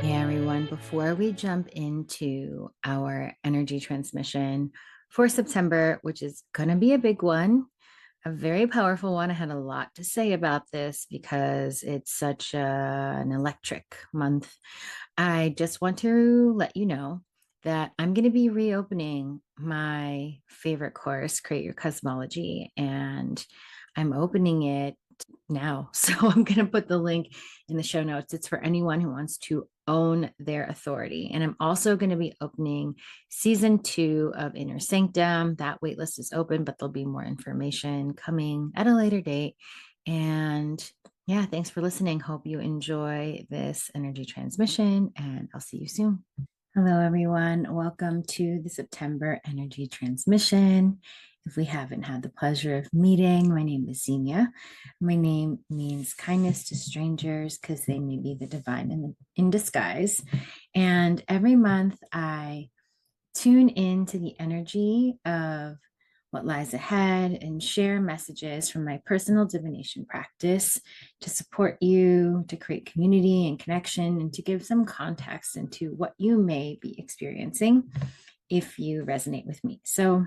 Hey everyone, before we jump into our energy transmission for September, which is going to be a big one, a very powerful one. I had a lot to say about this because it's such an electric month. I just want to let you know that I'm going to be reopening my favorite course, Create Your Cosmology, and I'm opening it now. So I'm going to put the link in the show notes. It's for anyone who wants to own their authority. And I'm also going to be opening season 2 of Inner Sanctum. That waitlist is open, but there'll be more information coming at a later date. And yeah, thanks for listening. Hope you enjoy this energy transmission, and I'll see you soon. Hello, everyone. Welcome to the September energy transmission. If we haven't had the pleasure of meeting, my name is Xenia. My name means kindness to strangers because they may be the divine in disguise. And every month I tune into the energy of what lies ahead and share messages from my personal divination practice to support you, to create community and connection, and to give some context into what you may be experiencing if you resonate with me. So,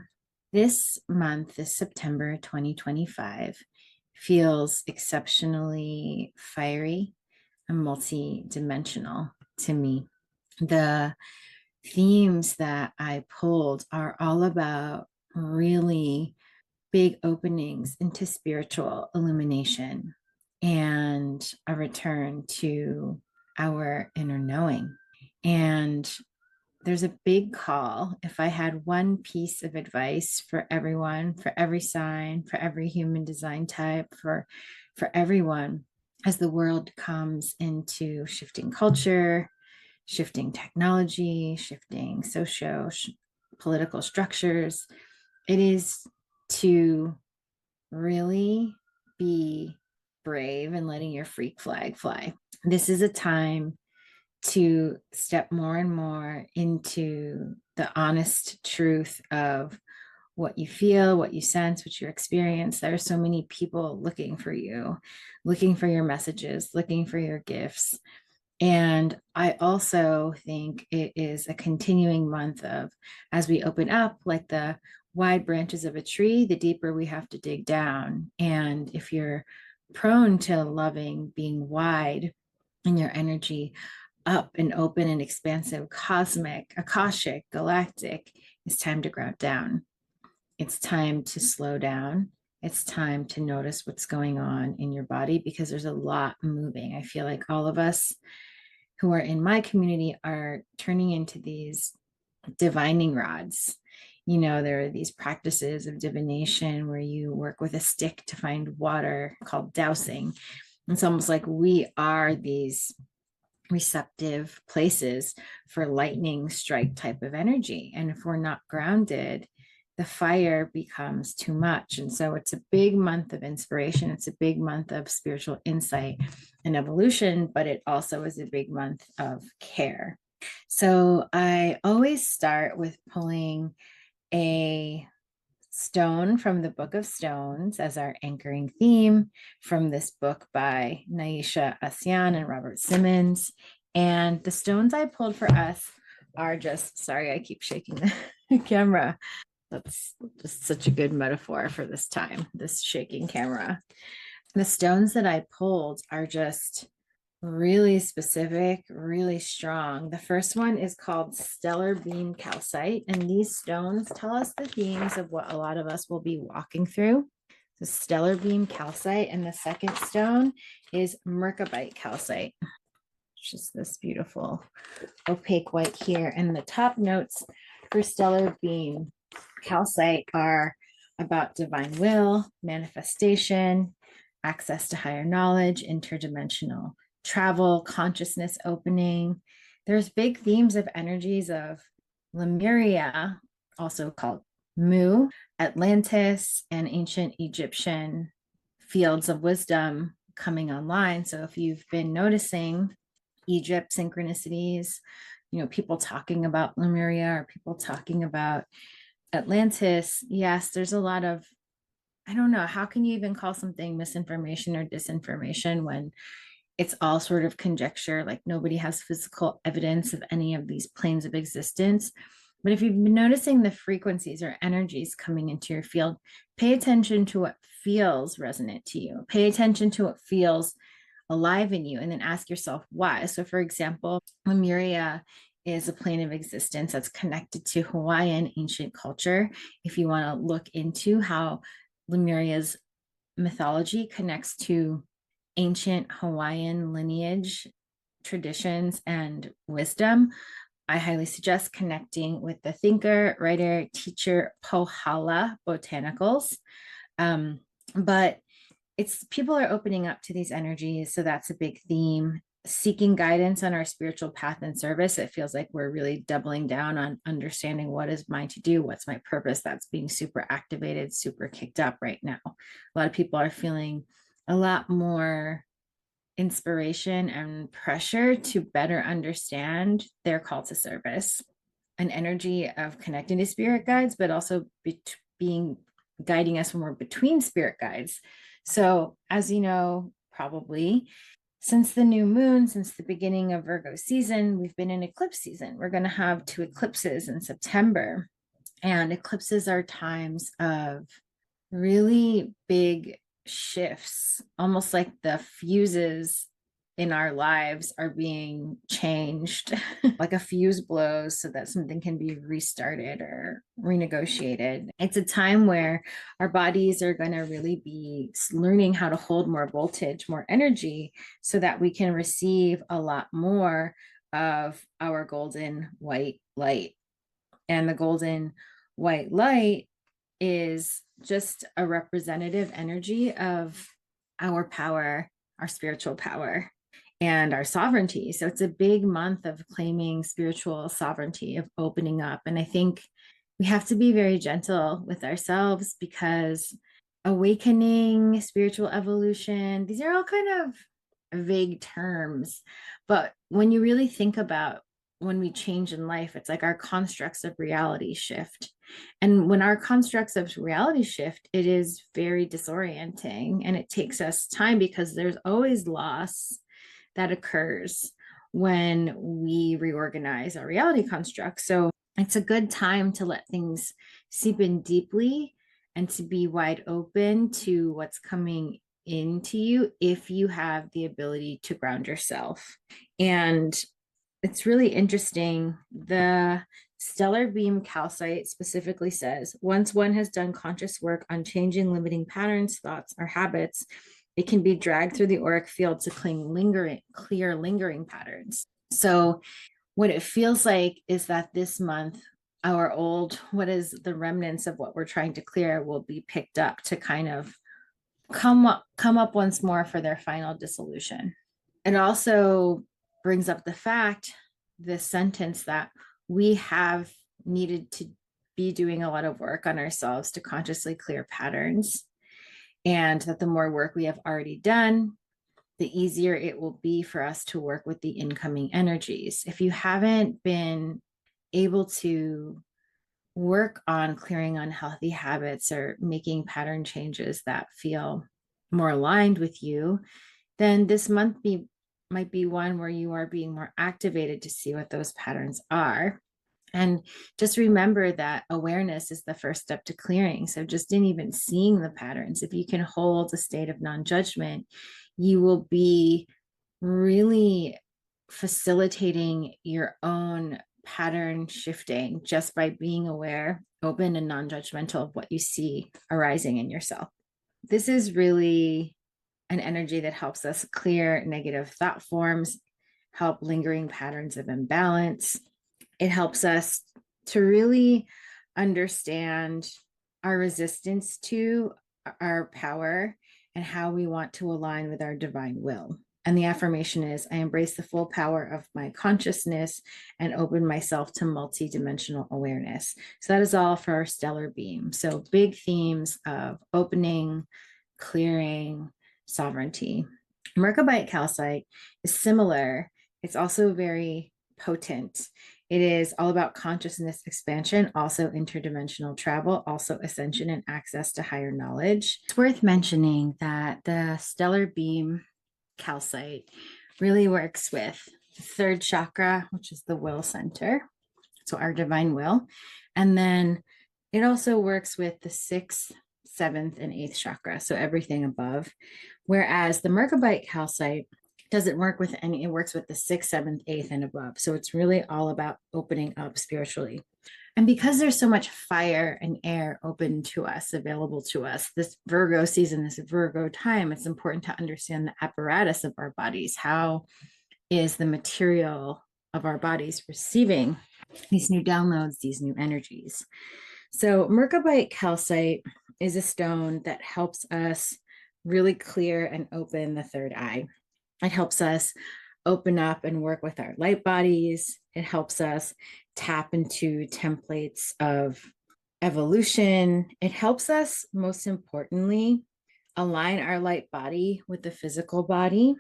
this month, this September 2025, feels exceptionally fiery and multi-dimensional to me. The themes that I pulled are all about really big openings into spiritual illumination and a return to our inner knowing. And there's a big call. If I had one piece of advice for everyone, for every sign, for every human design type, for everyone, as the world comes into shifting culture, shifting technology, shifting political structures, it is to really be brave and letting your freak flag fly. This is a time to step more and more into the honest truth of what you feel, what you sense, what you experience. There are so many people looking for you, looking for your messages, looking for your gifts. And I also think it is a continuing month of, as we open up, like the wide branches of a tree, the deeper we have to dig down. And if you're prone to loving being wide in your energy, up and open and expansive, cosmic, akashic, galactic, it's time to ground down. It's time to slow down. It's time to notice what's going on in your body because there's a lot moving. I feel like all of us who are in my community are turning into these divining rods. You know, there are these practices of divination where you work with a stick to find water called dowsing. It's almost like we are these receptive places for lightning strike type of energy. And if we're not grounded, the fire becomes too much. And so it's a big month of inspiration. It's a big month of spiritual insight and evolution, but it also is a big month of care. So I always start with pulling a stone from the Book of Stones as our anchoring theme from this book by Naisha Asyan and Robert Simmons. And the stones I pulled for us are just, sorry, I keep shaking the camera. That's just such a good metaphor for this time, this shaking camera. The stones that I pulled are just really specific, really strong. The first one is called Stellar Beam Calcite, and these stones tell us the themes of what a lot of us will be walking through. The Stellar Beam Calcite, and the second stone is Merkabite Calcite, which is this beautiful opaque white here. And the top notes for Stellar Beam Calcite are about divine will, manifestation, access to higher knowledge, interdimensional travel, consciousness opening. There's big themes of energies of Lemuria, also called Mu, Atlantis, and ancient Egyptian fields of wisdom coming online. So if you've been noticing Egypt synchronicities, you know, people talking about Lemuria or people talking about Atlantis, yes, there's a lot of, I don't know, how can you even call something misinformation or disinformation when it's all sort of conjecture, like nobody has physical evidence of any of these planes of existence. But if you've been noticing the frequencies or energies coming into your field, pay attention to what feels resonant to you. Pay attention to what feels alive in you, and then ask yourself why. So, for example, Lemuria is a plane of existence that's connected to Hawaiian ancient culture. If you want to look into how Lemuria's mythology connects to ancient Hawaiian lineage, traditions, and wisdom, I highly suggest connecting with the thinker, writer, teacher Pohala Botanicals. But it's people are opening up to these energies. So that's a big theme. Seeking guidance on our spiritual path and service. It feels like we're really doubling down on understanding what is mine to do, what's my purpose. That's being super activated, super kicked up right now. A lot of people are feeling a lot more inspiration and pressure to better understand their call to service, an energy of connecting to spirit guides, but also being guiding us when we're between spirit guides. So, as you know, probably since the new moon, since the beginning of Virgo season, we've been in eclipse season. We're going to have 2 eclipses in September. And eclipses are times of really big shifts, almost like the fuses in our lives are being changed, like a fuse blows so that something can be restarted or renegotiated. It's a time where our bodies are going to really be learning how to hold more voltage, more energy, so that we can receive a lot more of our golden white light. And the golden white light is just a representative energy of our power, our spiritual power, and our sovereignty. So it's a big month of claiming spiritual sovereignty, of opening up. And I think we have to be very gentle with ourselves, because awakening, spiritual evolution, these are all kind of vague terms. But when you really think about when we change in life, it's like our constructs of reality shift. And when our constructs of reality shift, it is very disorienting, and it takes us time, because there's always loss that occurs when we reorganize our reality constructs. So it's a good time to let things seep in deeply and to be wide open to what's coming into you, if you have the ability to ground yourself. And it's really interesting. The stellar beam calcite specifically says, once one has done conscious work on changing limiting patterns, thoughts, or habits, it can be dragged through the auric field to clear lingering patterns. So what it feels like is that this month, what is the remnants of what we're trying to clear will be picked up to kind of come up once more for their final dissolution. It also brings up this sentence that we have needed to be doing a lot of work on ourselves to consciously clear patterns, and that the more work we have already done, the easier it will be for us to work with the incoming energies. If you haven't been able to work on clearing unhealthy habits or making pattern changes that feel more aligned with you, then this month might be one where you are being more activated to see what those patterns are. And just remember that awareness is the first step to clearing. So just in even seeing the patterns, if you can hold a state of non-judgment, you will be really facilitating your own pattern shifting just by being aware, open, and non-judgmental of what you see arising in yourself. This is really an energy that helps us clear negative thought forms, help lingering patterns of imbalance. It helps us to really understand our resistance to our power and how we want to align with our divine will. And the affirmation is, I embrace the full power of my consciousness and open myself to multidimensional awareness. So that is all for our stellar beam. So big themes of opening, clearing, sovereignty. Merkabite calcite is similar. It's also very potent. It is all about consciousness expansion, also interdimensional travel, also ascension and access to higher knowledge. It's worth mentioning that the stellar beam calcite really works with the third chakra, which is the will center, so our divine will. And then it also works with the sixth, seventh, and eighth chakra, so everything above. Whereas the Merkabite calcite doesn't work with any, it works with the sixth, seventh, eighth, and above. So it's really all about opening up spiritually. And because there's so much fire and air open to us, available to us, this Virgo season, this Virgo time, it's important to understand the apparatus of our bodies. How is the material of our bodies receiving these new downloads, these new energies? So, Merkabite calcite is a stone that helps us really clear and open the third eye. It helps us open up and work with our light bodies. It helps us tap into templates of evolution. It helps us, most importantly, align our light body with the physical body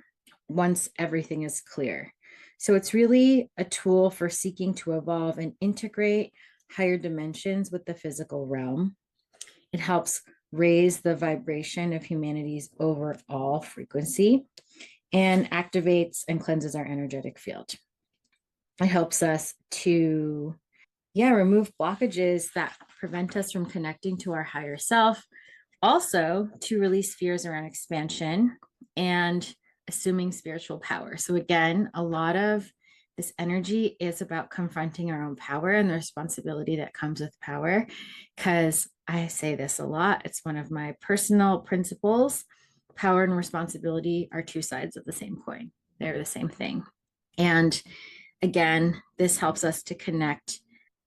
once everything is clear. So it's really a tool for seeking to evolve and integrate higher dimensions with the physical realm. It helps raise the vibration of humanity's overall frequency and activates and cleanses our energetic field. It helps us to, remove blockages that prevent us from connecting to our higher self. Also, to release fears around expansion and assuming spiritual power. So, again, a lot of this energy is about confronting our own power and the responsibility that comes with power. Because I say this a lot, it's one of my personal principles. Power and responsibility are two sides of the same coin, they're the same thing. And again, this helps us to connect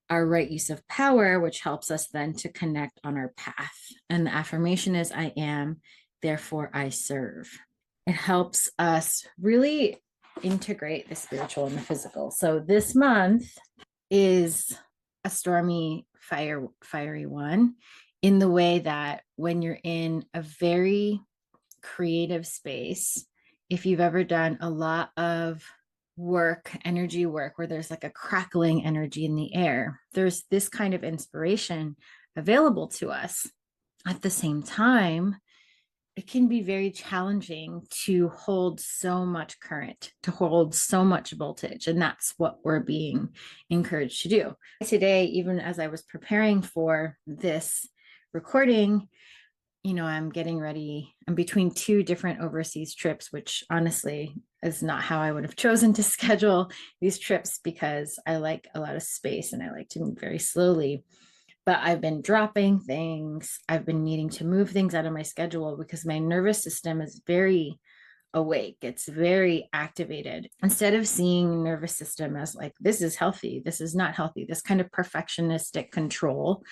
our right use of power, which helps us then to connect on our path. And the affirmation is, I am, therefore I serve. It helps us really integrate the spiritual and the physical. So this month is a stormy, fiery one, in the way that when you're in a very creative space, if you've ever done a lot of work, energy work, where there's like a crackling energy in the air, there's this kind of inspiration available to us. At the same time, it can be very challenging to hold so much current, to hold so much voltage. And that's what we're being encouraged to do. Today, even as I was preparing for this recording, I'm getting ready. I'm between two different overseas trips, which honestly is not how I would have chosen to schedule these trips, because I like a lot of space and I like to move very slowly. But I've been dropping things. I've been needing to move things out of my schedule because my nervous system is very awake. It's very activated. Instead of seeing nervous system as like, this is healthy, this is not healthy, this kind of perfectionistic control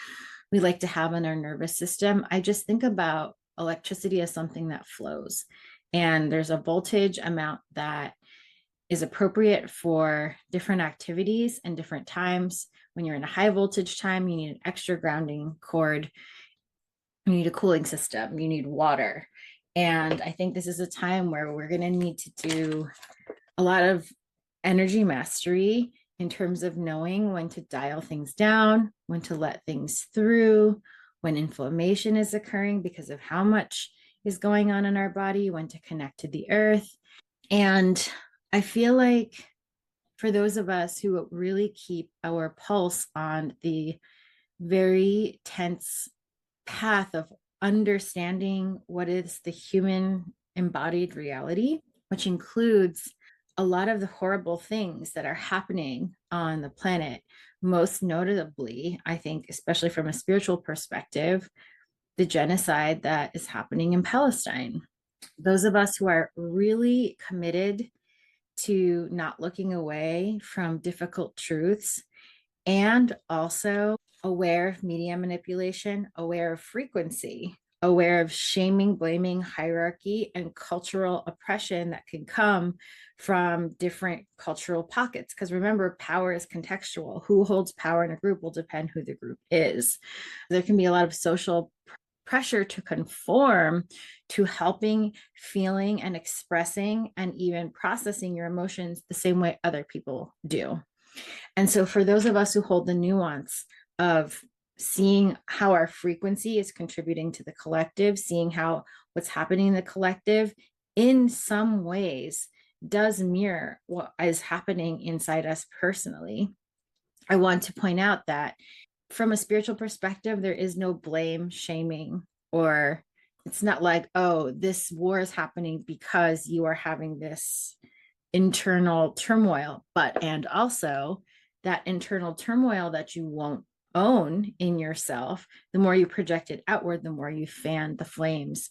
we like to have in our nervous system, I just think about electricity as something that flows. And there's a voltage amount that is appropriate for different activities and different times. When you're in a high voltage time, you need an extra grounding cord. You need a cooling system. You need water. And I think this is a time where we're going to need to do a lot of energy mastery in terms of knowing when to dial things down, when to let things through, when inflammation is occurring because of how much is going on in our body, when to connect to the earth. And I feel like for those of us who really keep our pulse on the very tense path of understanding what is the human embodied reality, which includes a lot of the horrible things that are happening on the planet, most notably, I think, especially from a spiritual perspective, the genocide that is happening in Palestine. Those of us who are really committed to not looking away from difficult truths, and also aware of media manipulation, aware of frequency, aware of shaming, blaming, hierarchy, and cultural oppression that can come from different cultural pockets. Because remember, power is contextual. Who holds power in a group will depend who the group is. There can be a lot of social pressure to conform to helping, feeling, and expressing, and even processing your emotions the same way other people do. And so for those of us who hold the nuance of seeing how our frequency is contributing to the collective, seeing how what's happening in the collective in some ways does mirror what is happening inside us personally. I want to point out that from a spiritual perspective, there is no blame, shaming, or it's not like, oh, this war is happening because you are having this internal turmoil. But, and also that internal turmoil that you won't own in yourself, the more you project it outward, the more you fan the flames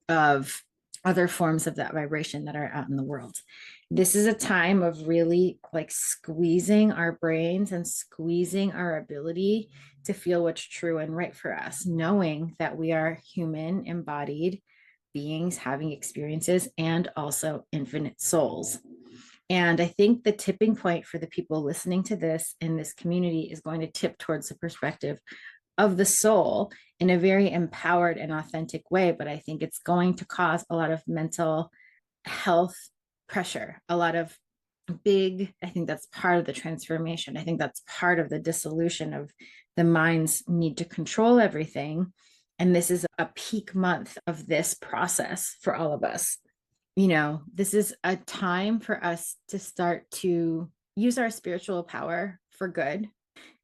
of other forms of that vibration that are out in the world. This is a time of really like squeezing our brains and squeezing our ability to feel what's true and right for us, knowing that we are human embodied beings having experiences and also infinite souls. And I think the tipping point for the people listening to this in this community is going to tip towards the perspective of the soul in a very empowered and authentic way. But I think it's going to cause a lot of mental health pressure, a lot of I think that's part of the transformation. I think that's part of the dissolution of the mind's need to control everything. And this is a peak month of this process for all of us. This is a time for us to start to use our spiritual power for good.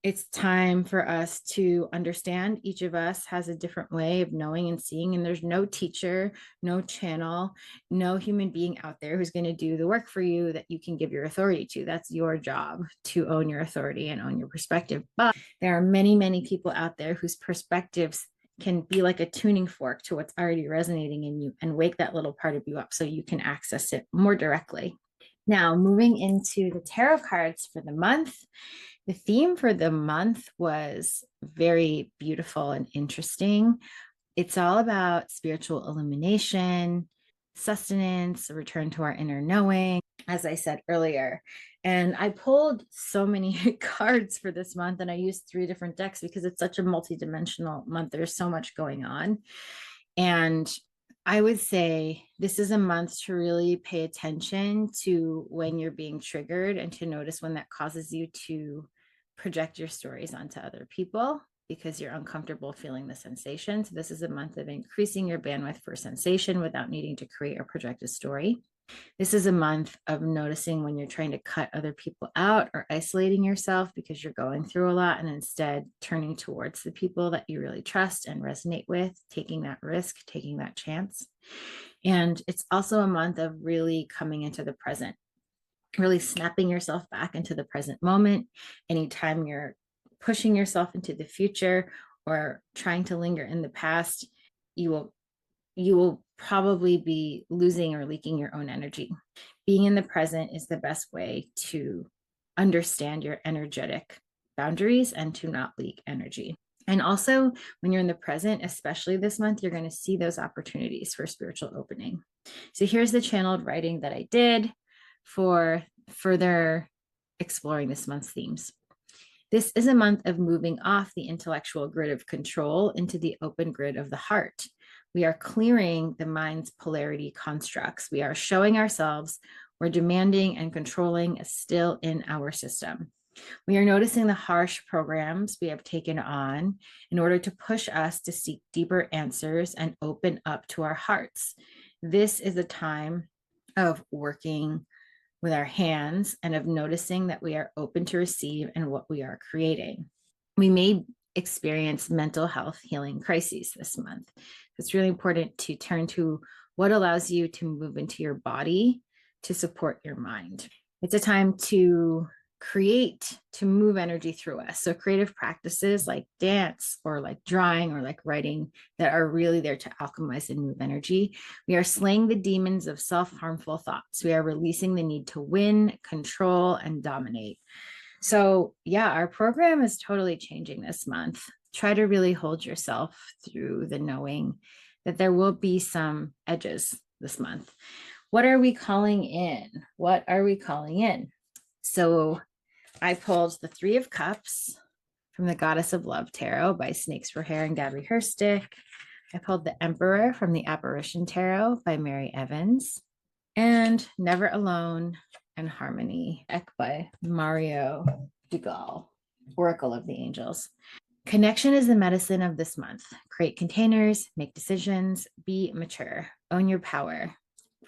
It's time for us to understand each of us has a different way of knowing and seeing, and there's no teacher, no channel, no human being out there who's going to do the work for you that you can give your authority to. That's your job, to own your authority and own your perspective. But there are many, many people out there whose perspectives can be like a tuning fork to what's already resonating in you and wake that little part of you up so you can access it more directly. Now, moving into the tarot cards for the month. The theme for the month was very beautiful and interesting. It's all about spiritual illumination, sustenance, a return to our inner knowing, as I said earlier. And I pulled so many cards for this month, and I used 3 different decks because it's such a multidimensional month. There's so much going on. And I would say this is a month to really pay attention to when you're being triggered and to notice when that causes you to project your stories onto other people because you're uncomfortable feeling the sensation. So this is a month of increasing your bandwidth for sensation without needing to create or project a story. This is a month of noticing when you're trying to cut other people out or isolating yourself because you're going through a lot, and instead turning towards the people that you really trust and resonate with, taking that risk, taking that chance. And it's also a month of really coming into the present, really snapping yourself back into the present moment. Anytime you're pushing yourself into the future or trying to linger in the past, you will probably be losing or leaking your own energy. Being in the present is the best way to understand your energetic boundaries and to not leak energy. And also, when you're in the present, especially this month, you're going to see those opportunities for spiritual opening. So here's the channeled writing that I did for further exploring this month's themes. This is a month of moving off the intellectual grid of control into the open grid of the heart. We are clearing the mind's polarity constructs. We are showing ourselves where demanding and controlling is still in our system. We are noticing the harsh programs we have taken on in order to push us to seek deeper answers and open up to our hearts. This is a time of working with our hands and of noticing that we are open to receive and what we are creating. We may experience mental health healing crises this month. It's really important to turn to what allows you to move into your body to support your mind. It's a time to create, to move energy through us. So creative practices like dance or like drawing or like writing that are really there to alchemize and move energy. We are slaying the demons of self-harmful thoughts. We are releasing the need to win, control, and dominate. So yeah, our program is totally changing this month. Try to really hold yourself through the knowing that there will be some edges this month. What are we calling in? What are we calling in? So I pulled the 3 of Cups from the Goddess of Love Tarot by Snakes for Hair and Gabby Herstick. I pulled the Emperor from the Apparition Tarot by Mary Evans, and Never Alone and Harmony by Mario Dugal, Oracle of the Angels. Connection is the medicine of this month. Create containers, make decisions, be mature, own your power,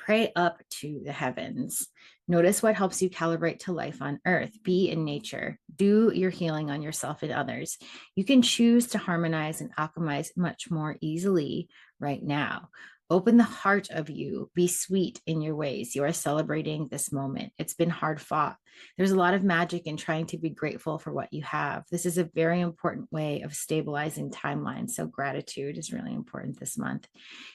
Pray up to the heavens. Notice what helps you calibrate to life on earth. Be in nature. Do your healing on yourself and others. You can choose to harmonize and alchemize much more easily right now. Open the heart of you. Be sweet in your ways. You are celebrating this moment. It's been hard fought. There's a lot of magic in trying to be grateful for what you have. This is a very important way of stabilizing timelines. So gratitude is really important this month.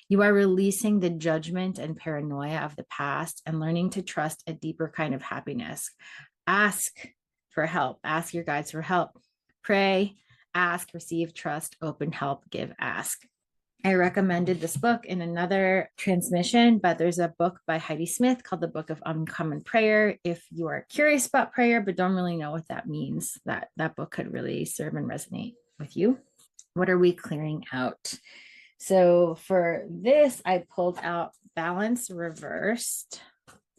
You are releasing the judgment and paranoia of the past and learning to trust a deeper kind of happiness. Ask for help. Ask your guides for help. Pray, ask, receive, trust, open, help, give, ask. I recommended this book in another transmission, but there's a book by Heidi Smith called The Book of Uncommon Prayer. If you are curious about prayer but don't really know what that means, that book could really serve and resonate with you. What are we clearing out? So for this, I pulled out Balance Reversed,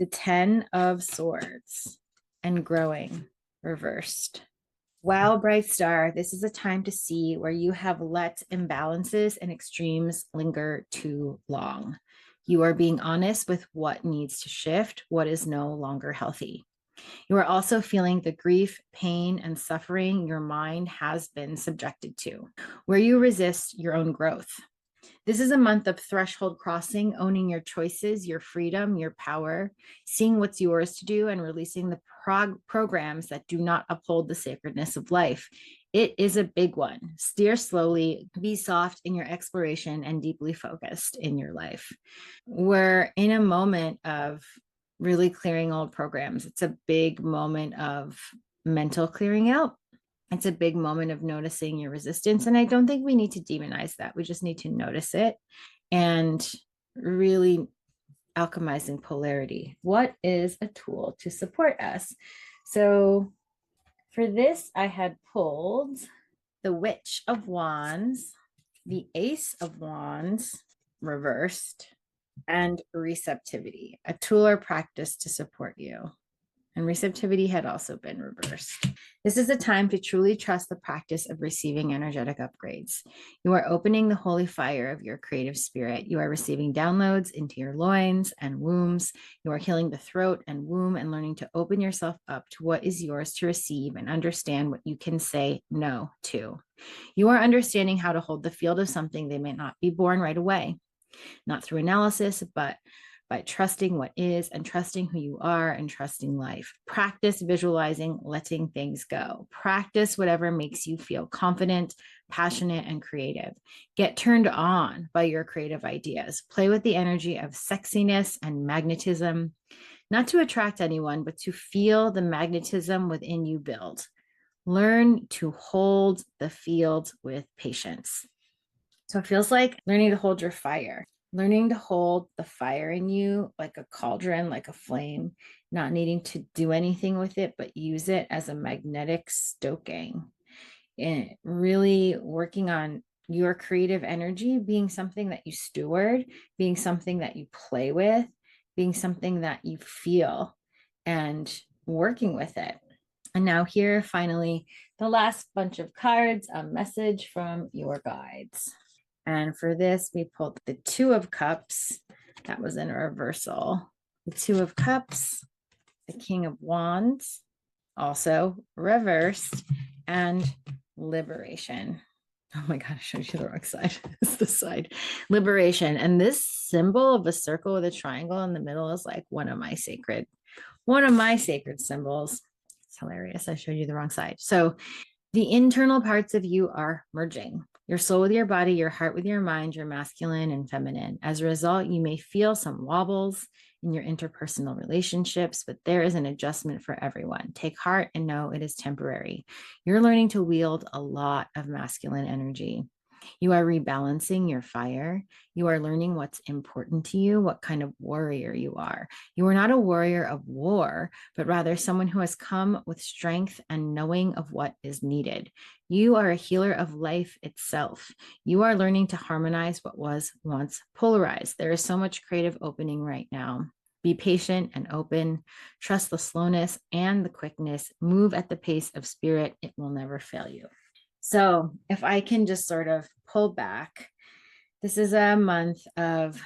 the 10 of Swords, and Growing Reversed. Wow, bright star, this is a time to see where you have let imbalances and extremes linger too long. You are being honest with what needs to shift, what is no longer healthy. You are also feeling the grief, pain, and suffering your mind has been subjected to, where you resist your own growth. This is a month of threshold crossing, owning your choices, your freedom, your power, seeing what's yours to do, and releasing the programs that do not uphold the sacredness of life. It is a big one. Steer slowly, be soft in your exploration, and deeply focused in your life. We're in a moment of really clearing old programs. It's a big moment of mental clearing out. It's a big moment of noticing your resistance. And I don't think we need to demonize that. We just need to notice it and really alchemizing polarity. What is a tool to support us? So for this, I had pulled the Witch of Wands, the Ace of Wands reversed, and receptivity, a tool or practice to support you. And receptivity had also been reversed. This is a time to truly trust the practice of receiving energetic upgrades. You are opening the holy fire of your creative spirit. You are receiving downloads into your loins and wombs. You are healing the throat and womb and learning to open yourself up to what is yours to receive and understand what you can say no to. You are understanding how to hold the field of something they may not be born right away, not through analysis, but by trusting what is and trusting who you are and trusting life. Practice visualizing, letting things go. Practice whatever makes you feel confident, passionate, and creative. Get turned on by your creative ideas. Play with the energy of sexiness and magnetism, not to attract anyone, but to feel the magnetism within you build. Learn to hold the field with patience. So it feels like learning to hold your fire. Learning to hold the fire in you like a cauldron, like a flame, not needing to do anything with it, but use it as a magnetic stoking. And really working on your creative energy being something that you steward, being something that you play with, being something that you feel, and working with it. And now here, finally, the last bunch of cards, a message from your guides. And for this, we pulled the Two of Cups. That was in a reversal. The Two of Cups, the King of Wands, also reversed, and Liberation. Oh my God, I showed you the wrong side. It's the side. Liberation. And this symbol of a circle with a triangle in the middle is like one of my sacred symbols. It's hilarious. I showed you the wrong side. So the internal parts of you are merging. Your soul with your body, your heart with your mind, your masculine and feminine. As a result, you may feel some wobbles in your interpersonal relationships, but there is an adjustment for everyone. Take heart and know it is temporary. You're learning to wield a lot of masculine energy. You are rebalancing your fire. You are learning what's important to you, what kind of warrior you are. You are not a warrior of war, but rather someone who has come with strength and knowing of what is needed. You are a healer of life itself. You are learning to harmonize what was once polarized. There is so much creative opening right now. Be patient and open. Trust the slowness and the quickness. Move at the pace of spirit. It will never fail you. So if I can just sort of pull back, this is a month of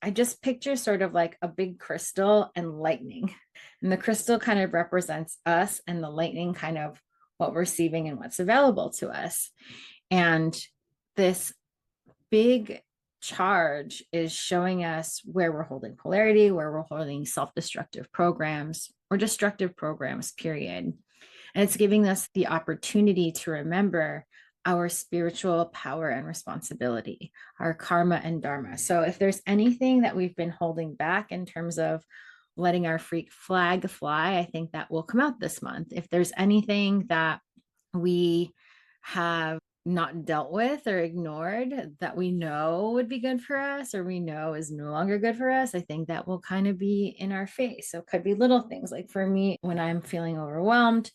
I just picture sort of like a big crystal and lightning. And the crystal kind of represents us, and the lightning kind of what we're receiving and what's available to us. And this big charge is showing us where we're holding polarity, where we're holding self destructive programs or destructive programs, period. And it's giving us the opportunity to remember our spiritual power and responsibility, our karma and dharma. So if there's anything that we've been holding back in terms of letting our freak flag fly, I think that will come out this month. If there's anything that we have not dealt with or ignored that we know would be good for us or we know is no longer good for us, I think that will kind of be in our face. So it could be little things like for me, when I'm feeling overwhelmed,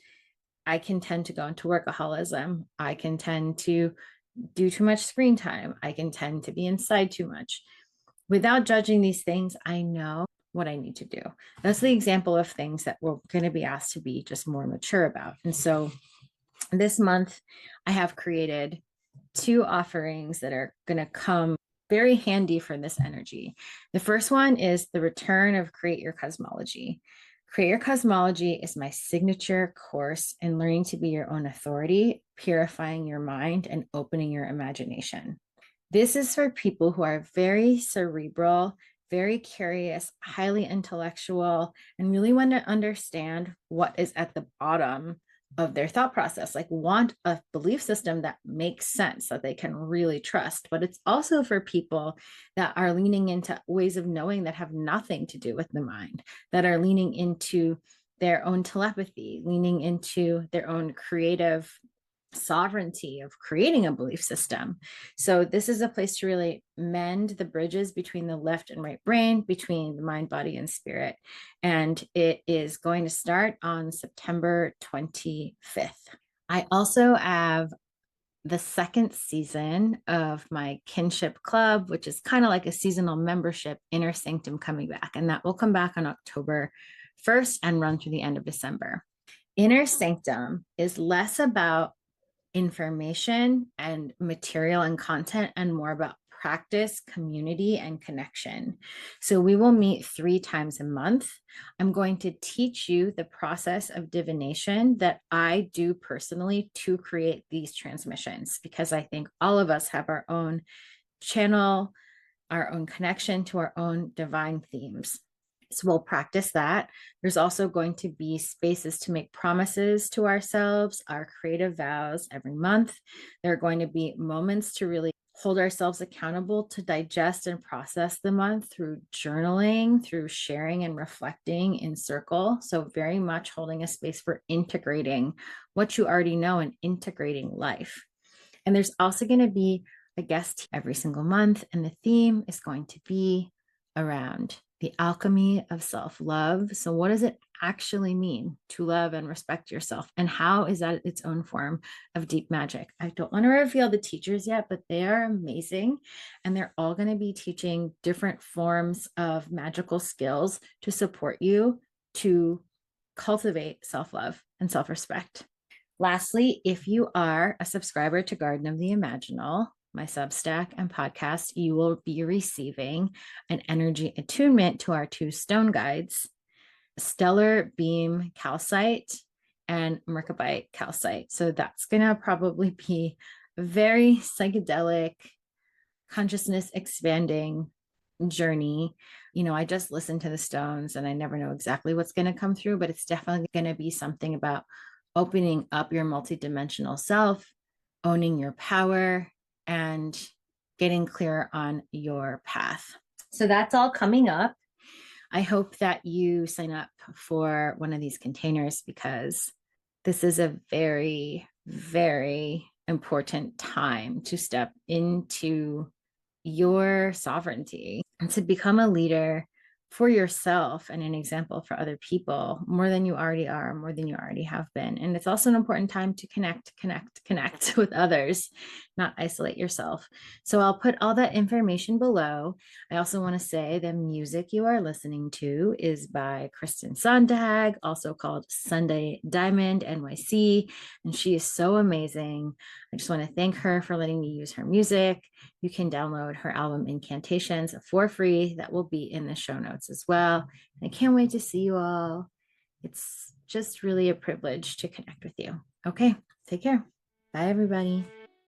I can tend to go into workaholism. I can tend to do too much screen time. I can tend to be inside too much. Without judging these things, I know what I need to do. That's the example of things that we're going to be asked to be just more mature about. And so this month, I have created 2 offerings that are going to come very handy for this energy. The first one is the return of Create Your Cosmology. Create Your Cosmology is my signature course in learning to be your own authority, purifying your mind, and opening your imagination. This is for people who are very cerebral, very curious, highly intellectual, and really want to understand what is at the bottom of their thought process, like want a belief system that makes sense that they can really trust. But it's also for people that are leaning into ways of knowing that have nothing to do with the mind, that are leaning into their own telepathy, leaning into their own creative sovereignty of creating a belief system. So this is a place to really mend the bridges between the left and right brain, between the mind, body, and spirit. And it is going to start on September 25th. I also have the second season of my kinship club, which is kind of like a seasonal membership, Inner Sanctum, coming back. And that will come back on October 1st and run through the end of December. Inner Sanctum is less about information and material and content and more about practice, community, and connection. So we will meet 3 times a month. I'm going to teach you the process of divination that I do personally to create these transmissions, because I think all of us have our own channel, our own connection to our own divine themes. So we'll practice that. There's also going to be spaces to make promises to ourselves, our creative vows every month. There are going to be moments to really hold ourselves accountable to digest and process the month through journaling, through sharing and reflecting in circle. So very much holding a space for integrating what you already know and integrating life. And there's also going to be a guest every single month, and the theme is going to be around the alchemy of self-love. So what does it actually mean to love and respect yourself? And how is that its own form of deep magic? I don't want to reveal the teachers yet, but they are amazing. And they're all going to be teaching different forms of magical skills to support you to cultivate self-love and self-respect. Lastly, if you are a subscriber to Garden of the Imaginal, my Substack and podcast, you will be receiving an energy attunement to our 2 stone guides, Stellar Beam Calcite and Merkabite Calcite. So that's going to probably be a very psychedelic, consciousness expanding journey. I just listen to the stones and I never know exactly what's going to come through, but it's definitely going to be something about opening up your multidimensional self, owning your power, and getting clear on your path. So that's all coming up. I hope that you sign up for one of these containers, because this is a very, very important time to step into your sovereignty and to become a leader for yourself and an example for other people more than you already are, more than you already have been. And it's also an important time to connect with others, not isolate yourself. So I'll put all that information below. I also want to say the music you are listening to is by Kristen Sontag, also called Sunday Diamond NYC. And she is so amazing. I just want to thank her for letting me use her music. You can download her album Incantations for free. That will be in the show notes as well. And I can't wait to see you all. It's just really a privilege to connect with you. Okay, take care. Bye, everybody.